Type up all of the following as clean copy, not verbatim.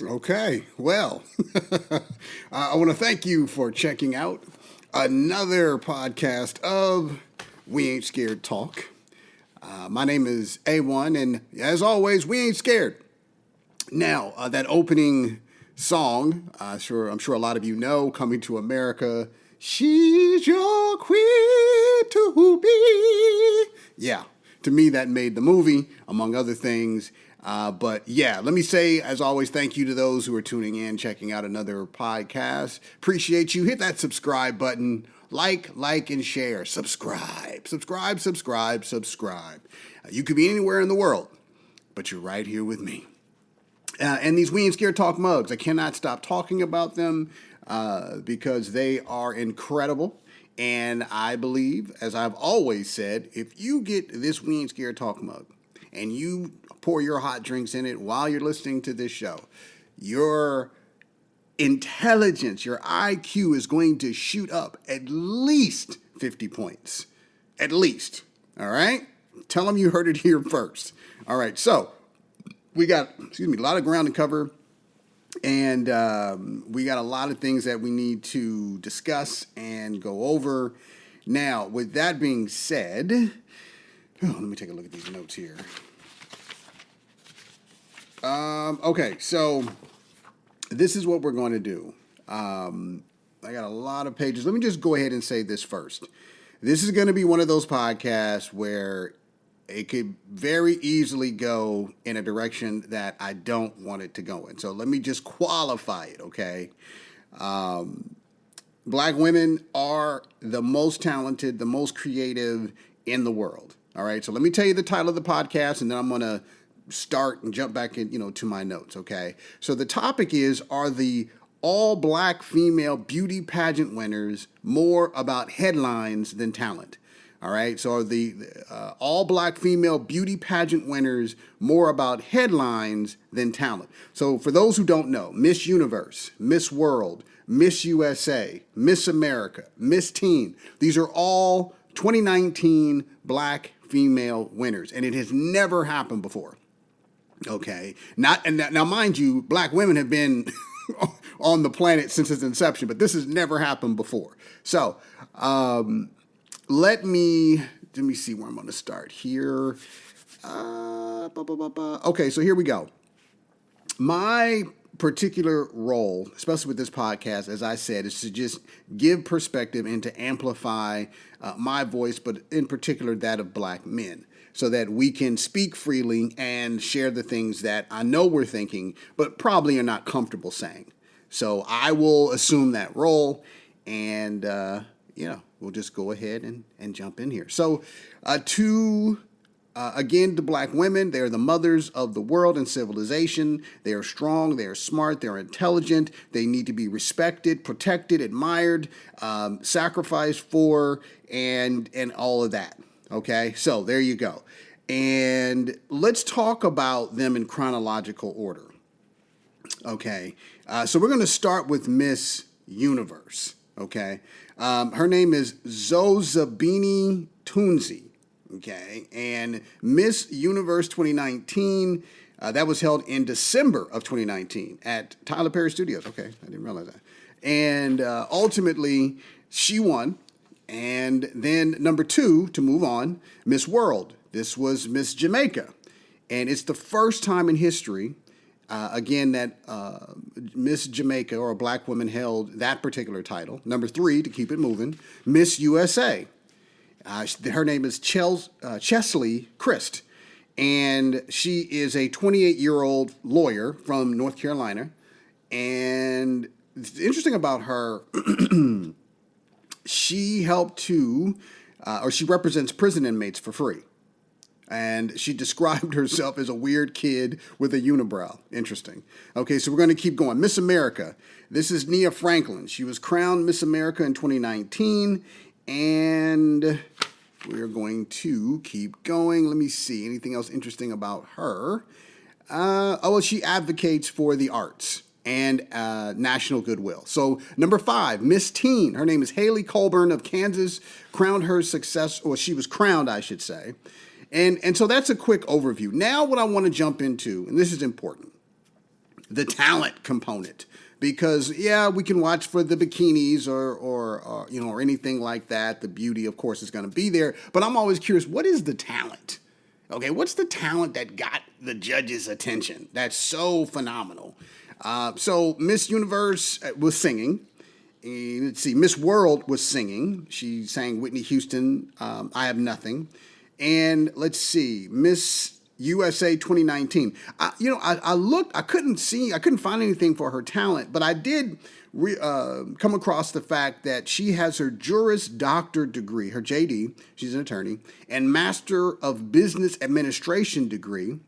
Okay, well, I want to thank you for checking out another podcast of We Ain't Scared Talk. My name is A1, and as always, we ain't scared. Now, that opening song, I'm sure a lot of you know, Coming to America, she's your queen to be. Yeah, to me, that made the movie, among other things. But yeah, let me say, as always, thank you to those who are tuning in, checking out another podcast. Appreciate you. Hit that subscribe button. Like, and share. Subscribe. You could be anywhere in the world, but you're right here with me. And these We Ain't Scared Talk mugs, I cannot stop talking about them because they are incredible. And I believe, as I've always said, if you get this We Ain't Scared Talk mug and you pour your hot drinks in it while you're listening to this show, your intelligence, your IQ is going to shoot up at least 50 points. At least. All right? Tell them you heard it here first. All right, so we got, a lot of ground to cover, and we got a lot of things that we need to discuss and go over. Now, with that being said, let me take a look at these notes here. Okay, so this is what we're going to do. I got a lot of pages. Let me just go ahead and say this first. This is going to be one of those podcasts where it could very easily go in a direction that I don't want it to go in. So let me just qualify it, okay? Black women are the most talented, the most creative in the world, all right? So let me tell you the title of the podcast, and then I'm going to start and jump back in, to my notes, okay? So the topic is, are the all-black female beauty pageant winners more about headlines than talent? All right, so are the all-black female beauty pageant winners more about headlines than talent? So for those who don't know, Miss Universe, Miss World, Miss USA, Miss America, Miss Teen, these are all 2019 black female winners, and it has never happened before. Okay, now mind you, black women have been on the planet since its inception, but this has never happened before. So, let me see where I'm going to start here. Okay, so here we go. My particular role, especially with this podcast, as I said, is to just give perspective and to amplify my voice, but in particular that of black men, so that we can speak freely and share the things that I know we're thinking, but probably are not comfortable saying. So I will assume that role, and we'll just go ahead and jump in here. So again, the black women, they are the mothers of the world and civilization. They are strong, they are smart, they're intelligent. They need to be respected, protected, admired, sacrificed for, and all of that. Okay, so there you go. And let's talk about them in chronological order. Okay, so we're going to start with Miss Universe. Okay, her name is Zozabini Tunzi. Okay, and Miss Universe 2019, that was held in December of 2019 at Tyler Perry Studios. Okay, I didn't realize that. And ultimately, she won. And then number 2, to move on, Miss World. This was Miss Jamaica. And it's the first time in history, again, that Miss Jamaica, or a black woman, held that particular title. Number 3, to keep it moving, Miss USA. Her name is Chesley Christ, and she is a 28-year-old lawyer from North Carolina. And it's interesting about her, she helped to, she represents prison inmates for free. And she described herself as a weird kid with a unibrow. Interesting. Okay, so we're going to keep going. Miss America. This is Nia Franklin. She was crowned Miss America in 2019. And we're going to keep going. Let me see. Anything else interesting about her? She advocates for the arts and national goodwill. So number 5, Miss Teen. Her name is Haley Colburn of Kansas. She was crowned, I should say. And so that's a quick overview. Now what I want to jump into, and this is important. the talent component. Because, yeah, we can watch for the bikinis or anything like that. The beauty, of course, is going to be there. But I'm always curious, what is the talent? Okay, what's the talent that got the judges' attention? That's so phenomenal. So Miss Universe was singing. Let's see, Miss World was singing. She sang Whitney Houston, I Have Nothing. And let's see, Miss USA 2019. I looked, I couldn't find anything for her talent, but I did come across the fact that she has her Juris Doctor degree, her JD, she's an attorney, and Master of Business Administration degree.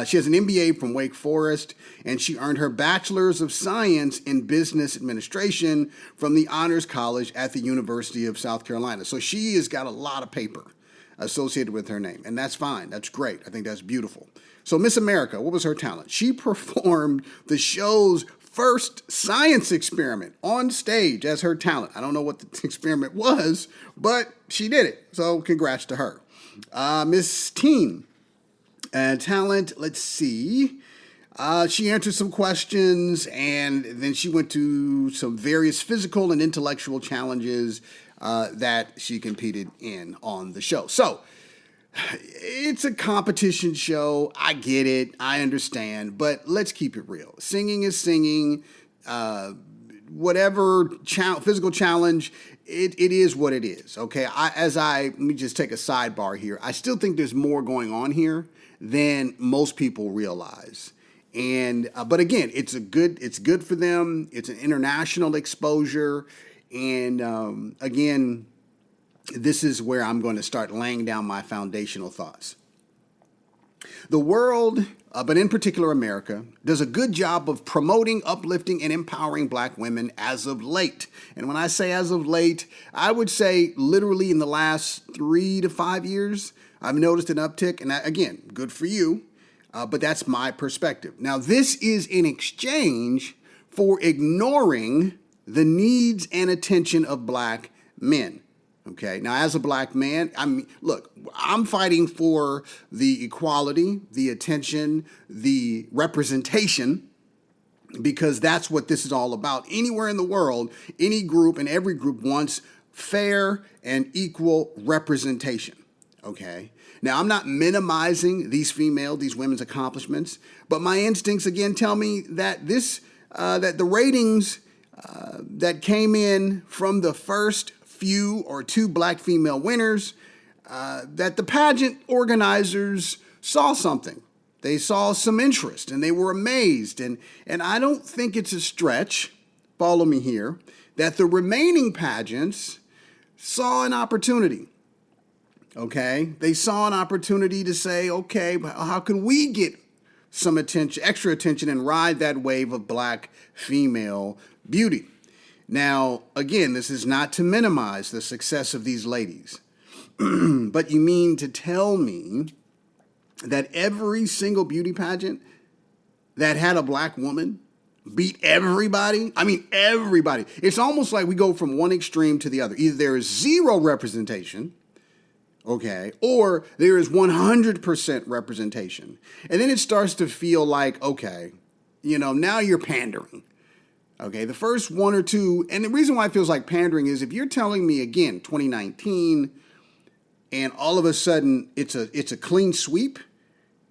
She has an MBA from Wake Forest, and she earned her Bachelor's of Science in Business Administration from the Honors College at the University of South Carolina. So she has got a lot of paper associated with her name, and that's fine. That's great. I think that's beautiful. So Miss America, what was her talent? She performed the show's first science experiment on stage as her talent. I don't know what the experiment was, but she did it. So congrats to her. Miss Teen. Talent, let's see. She answered some questions, and then she went to some various physical and intellectual challenges that she competed in on the show. So, it's a competition show. I get it. I understand. But let's keep it real. Singing is singing. Whatever physical challenge, it is what it is. Okay. Let me just take a sidebar here. I still think there's more going on here than most people realize. And but again, it's good for them. It's an international exposure. And again, this is where I'm going to start laying down my foundational thoughts. The world, but in particular America, does a good job of promoting, uplifting, and empowering Black women as of late. And when I say as of late, I would say literally in the last 3 to 5 years, I've noticed an uptick. And again, good for you, but that's my perspective. Now, this is in exchange for ignoring the needs and attention of Black men. Okay, now as a Black man, look, I'm fighting for the equality, the attention, the representation, because that's what this is all about. Anywhere in the world, any group and every group wants fair and equal representation. Okay, now I'm not minimizing these women's accomplishments, but my instincts again tell me that that the ratings that came in from the first few or 2 Black female winners, that the pageant organizers saw something. They saw some interest and they were amazed. And I don't think it's a stretch, follow me here, that the remaining pageants saw an opportunity. Okay? They saw an opportunity to say, okay, how can we get some attention, extra attention, and ride that wave of Black female beauty? Now, again, this is not to minimize the success of these ladies, but you mean to tell me that every single beauty pageant that had a Black woman beat everybody? I mean, everybody. It's almost like we go from one extreme to the other. Either there is zero representation, okay, or there is 100% representation. And then it starts to feel like, okay, now you're pandering. Okay, the first 1 or 2, and the reason why it feels like pandering is if you're telling me again 2019, and all of a sudden it's a clean sweep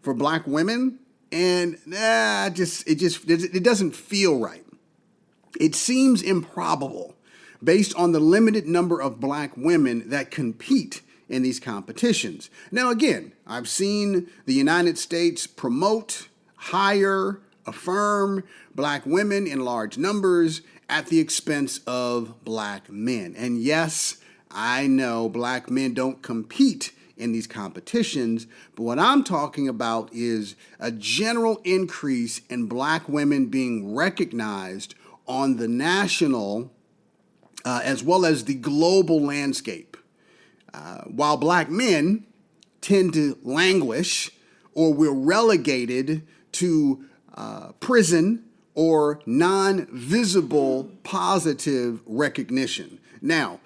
for Black women, and it doesn't feel right. It seems improbable based on the limited number of Black women that compete in these competitions. Now again, I've seen the United States promote, hire, affirm Black women in large numbers at the expense of Black men. And yes, I know Black men don't compete in these competitions, but what I'm talking about is a general increase in Black women being recognized on the national as well as the global landscape. While Black men tend to languish or we're relegated to prison or non-visible positive recognition. Now,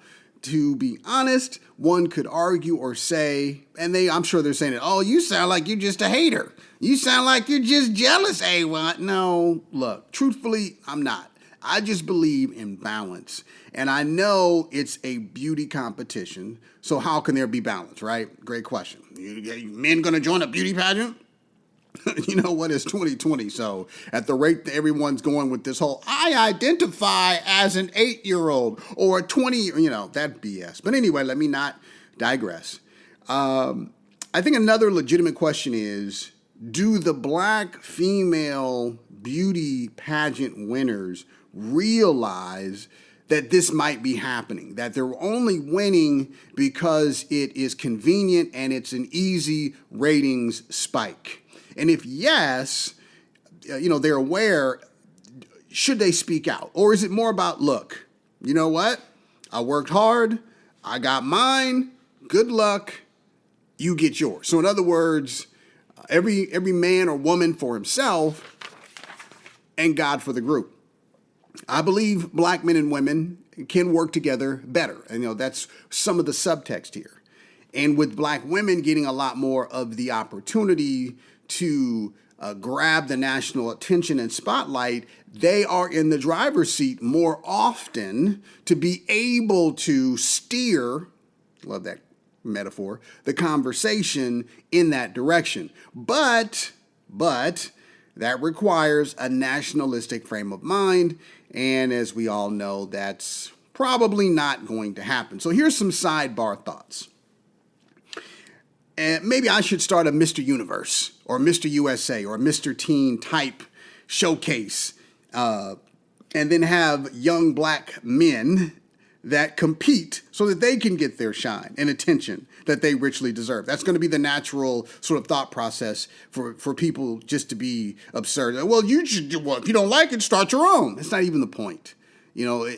to be honest, one could argue or say, and I'm sure they're saying it, oh, you sound like you're just a hater. You sound like you're just jealous, A1. No, look, truthfully, I'm not. I just believe in balance. And I know it's a beauty competition, so how can there be balance, right? Great question. Men gonna join a beauty pageant? You know what? It's 2020, so at the rate that everyone's going with this whole, I identify as an 8-year-old or a 20, that BS. But anyway, let me not digress. I think another legitimate question is, do the black female beauty pageant winners realize that this might be happening, that they're only winning because it is convenient and it's an easy ratings spike? And if yes, they're aware, should they speak out? Or is it more about, look, you know what? I worked hard. I got mine. Good luck. You get yours. So in other words, every man or woman for himself and God for the group. I believe black men and women can work together better. And, that's some of the subtext here. And with black women getting a lot more of the opportunity to grab the national attention and spotlight, they are in the driver's seat more often to be able to steer, love that metaphor, the conversation in that direction. But that requires a nationalistic frame of mind, and as we all know, that's probably not going to happen. So here's some sidebar thoughts. And maybe I should start a Mr. Universe or Mr. USA or Mr. Teen type showcase, and then have young black men that compete so that they can get their shine and attention that they richly deserve. That's going to be the natural sort of thought process for people just to be absurd. Well, if you don't like it, start your own. That's not even the point.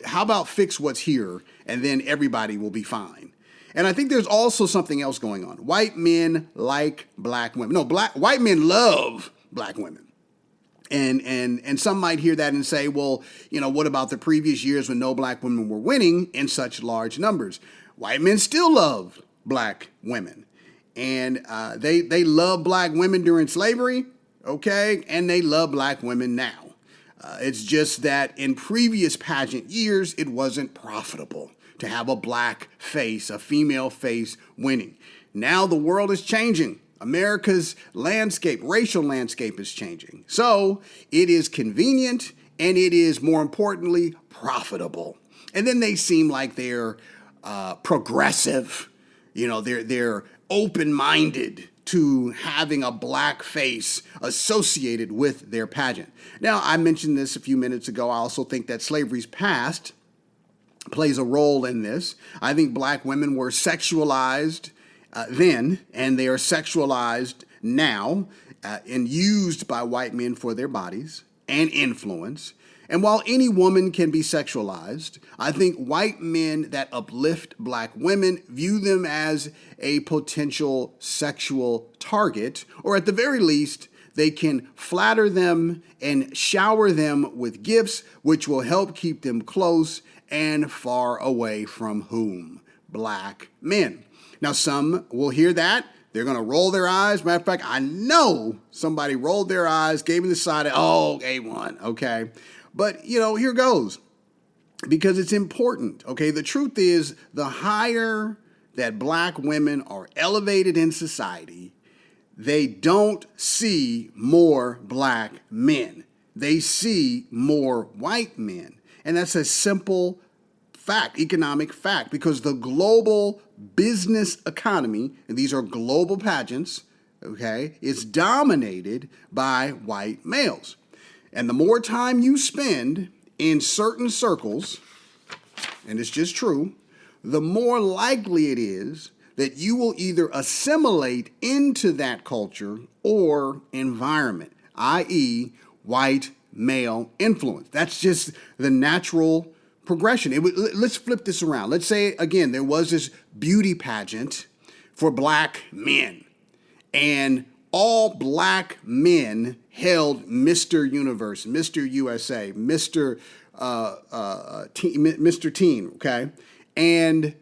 How about fix what's here and then everybody will be fine? And I think there's also something else going on. White men like black women. No, white men love black women. And some might hear that and say, well, what about the previous years when no black women were winning in such large numbers? White men still love black women. And they love black women during slavery, okay? And they love black women now. It's just that in previous pageant years, it wasn't profitable to have a black face, a female face winning. Now the world is changing. America's racial landscape is changing. So it is convenient and it is, more importantly, profitable. And then they seem like they're progressive. They're open-minded to having a black face associated with their pageant. Now, I mentioned this a few minutes ago. I also think that slavery's past plays a role in this. I think black women were sexualized then, and they are sexualized now and used by white men for their bodies and influence. And while any woman can be sexualized, I think white men that uplift black women view them as a potential sexual target, or at the very least, they can flatter them and shower them with gifts, which will help keep them close and far away from whom? Black men. Now, some will hear that. They're going to roll their eyes. Matter of fact, I know somebody rolled their eyes, gave me the side of, oh, A1, okay? But, here goes. Because it's important, okay? The truth is, the higher that black women are elevated in society, they don't see more black men. They see more white men. And that's a simple fact, economic fact, because the global business economy, and these are global pageants, okay, is dominated by white males. And the more time you spend in certain circles, and it's just true, the more likely it is that you will either assimilate into that culture or environment, i.e., white male influence. That's just the natural progression. Let's flip this around. Let's say, again, there was this beauty pageant for black men, and all black men held Mr. Universe, Mr. USA, Mr. Teen, okay? And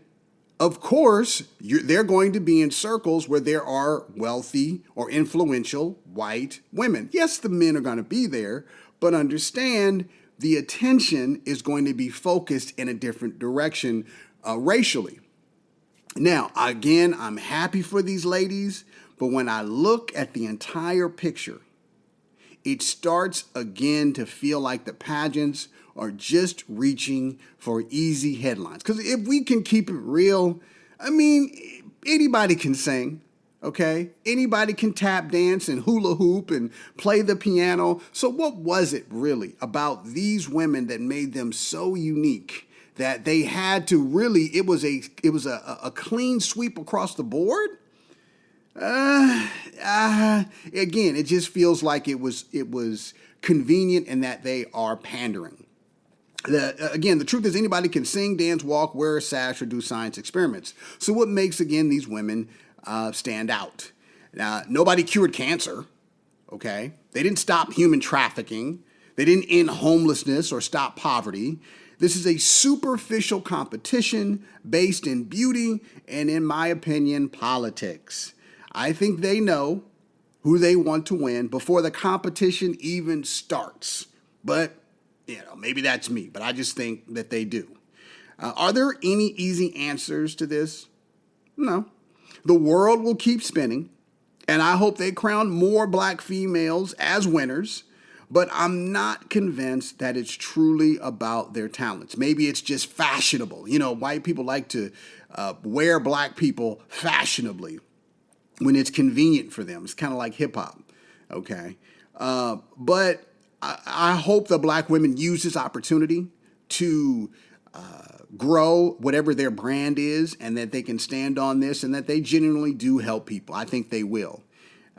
Of course, they're going to be in circles where there are wealthy or influential white women. Yes, the men are going to be there, but understand the attention is going to be focused in a different direction racially. Now, again, I'm happy for these ladies, but when I look at the entire picture, it starts again to feel like the pageants are just reaching for easy headlines. Because if we can keep it real, I mean, anybody can sing, okay? Anybody can tap dance and hula hoop and play the piano. So what was it really about these women that made them so unique that they had to really, it was a clean sweep across the board? Again, it just feels like it was convenient in that they are pandering. Again, the truth is anybody can sing, dance, walk, wear a sash, or do science experiments. So what makes, again, these women stand out? Now, nobody cured cancer, okay? They didn't stop human trafficking. They didn't end homelessness or stop poverty. This is a superficial competition based in beauty and, in my opinion, politics. I think they know who they want to win before the competition even starts. But, maybe that's me, but I just think that they do. Are there any easy answers to this? No. The world will keep spinning, and I hope they crown more black females as winners, but I'm not convinced that it's truly about their talents. Maybe it's just fashionable. White people like to wear black people fashionably when it's convenient for them. It's kind of like hip hop, okay? But I hope the black women use this opportunity to grow whatever their brand is, and that they can stand on this, and that they genuinely do help people. I think they will.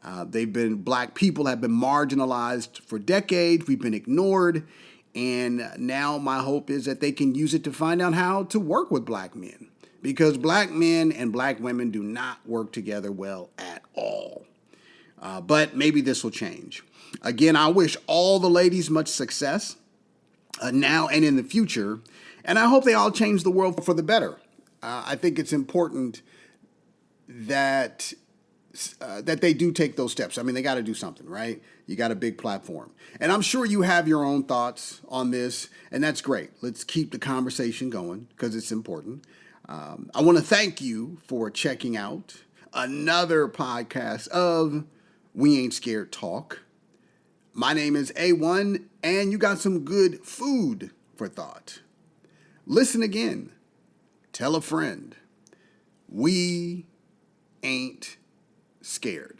Black people have been marginalized for decades. We've been ignored. And now my hope is that they can use it to find out how to work with black men. Because black men and black women do not work together well at all. But maybe this will change. Again, I wish all the ladies much success now and in the future. And I hope they all change the world for the better. I think it's important that they do take those steps. I mean, they got to do something, right? You got a big platform. And I'm sure you have your own thoughts on this, and that's great. Let's keep the conversation going because it's important. I want to thank you for checking out another podcast of We Ain't Scared Talk. My name is A1, and you got some good food for thought. Listen again. Tell a friend. We ain't scared.